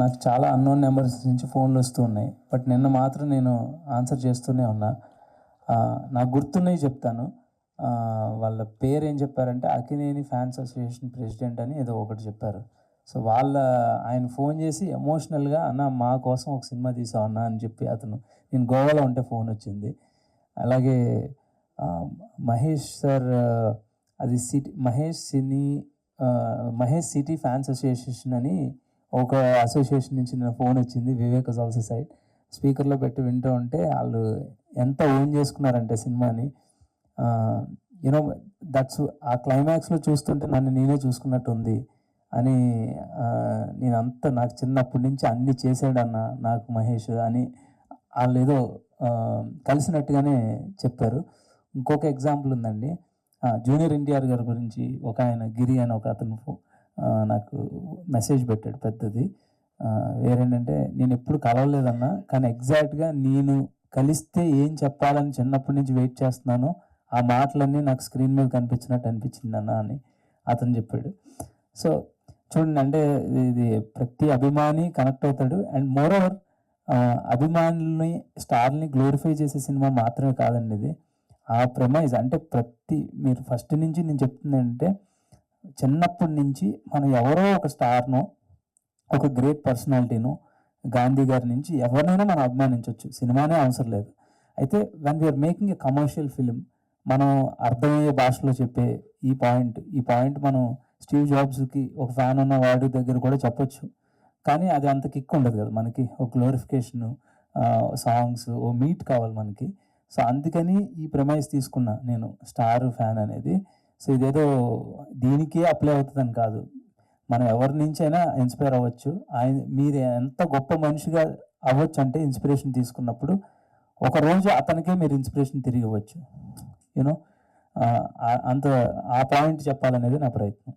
నాకు చాలా unknown numbers నుంచి ఫోన్లు వస్తూ ఉన్నాయి. బట్ నిన్న మాత్రం నేను ఆన్సర్ చేస్తూనే ఉన్నా. నాకు గుర్తున్నవి చెప్తాను. వాళ్ళ పేరు ఏం చెప్పారంటే అక్కినేని ఫ్యాన్స్ అసోసియేషన్ ప్రెసిడెంట్ అని ఏదో ఒకటి చెప్పారు. సో ఆయన ఫోన్ చేసి ఎమోషనల్గా అన్న మా కోసం ఒక సినిమా తీసావు అన్న అని చెప్పి నేను గోవాలో ఉంటే ఫోన్ వచ్చింది. అలాగే మహేష్ సార్ అది మహేష్ సిటీ ఫ్యాన్స్ అసోసియేషన్ అని ఒక అసోసియేషన్ నుంచి నా ఫోన్ వచ్చింది. వివేక్ ఇస్ ఆల్సో సైడ్ స్పీకర్లో పెట్టి వింటూ ఉంటే వాళ్ళు ఎంత ఓన్ చేసుకున్నారంటే సినిమాని. యూనో దట్స్ ఆ క్లైమాక్స్లో చూస్తుంటే నన్ను నేనే చూసుకున్నట్టు ఉంది అని నాకు చిన్నప్పటి నుంచి అన్నీ చేసాడన్న నాకు మహేష్ అని వాళ్ళు ఏదో కలిసినట్టుగానే చెప్పారు. ఇంకొక ఎగ్జాంపుల్ ఉందండి. జూనియర్ ఎన్టీఆర్ గారి గురించి ఒక ఆయన గిరి అని ఒక అతను నాకు మెసేజ్ పెట్టాడు పెద్దది. వేరేంటంటే నేను ఎప్పుడు కలవలేదన్నా, కానీ ఎగ్జాక్ట్గా నేను కలిస్తే ఏం చెప్పాలని చిన్నప్పటి నుంచి వెయిట్ చేస్తున్నానో ఆ మాటలన్నీ నాకు స్క్రీన్ మీద కనిపించినట్టు అనిపించిందన్న అని అతను చెప్పాడు. సో చూడండి, అంటే ఇది ప్రతి అభిమాని కనెక్ట్ అవుతాడు. అండ్ మోరోవర్ అభిమానుల్ని స్టార్ని గ్లోరిఫై చేసే సినిమా మాత్రమే కాదండి ఇది. ఆ ప్రెమైజ్ అంటే మీరు ఫస్ట్ నుంచి నేను చెప్తుంది ఏంటంటే, చిన్నప్పటి నుంచి మనం ఎవరో ఒక స్టార్ను, ఒక గ్రేట్ పర్సనాలిటీను, గాంధీ గారి నుంచి ఎవరినైనా మనం అభిమానించవచ్చు, సినిమానే అవసరం లేదు. అయితే when we are making a commercial film, మనం అర్థమయ్యే భాషలో చెప్పే ఈ పాయింట్ మనం స్టీవ్ జాబ్స్కి ఒక ఫ్యాన్ ఉన్న వాడి దగ్గర కూడా చెప్పొచ్చు. కానీ అది అంత కిక్ ఉండదు కదా మనకి. ఒక గ్లోరిఫికేషను, సాంగ్స్, ఓ మీట్ కావాలి మనకి. సో అందుకని ఈ ప్రెమైజ్ తీసుకున్నా నేను, స్టార్ ఫ్యాన్ అనేది. సో ఇదేదో దీనికే అప్లై అవుతుందని కాదు, మనం ఎవరి నుంచి అయినా ఇన్స్పైర్ అవ్వచ్చు. మీరు ఎంత గొప్ప మనిషిగా అవ్వచ్చు అంటే ఇన్స్పిరేషన్ తీసుకున్నప్పుడు ఒకరోజు అతనికే మీరు ఇన్స్పిరేషన్ తిరిగి ఇవ్వచ్చు. యూనో ఆ పాయింట్ చెప్పాలనేది నా ప్రయత్నం.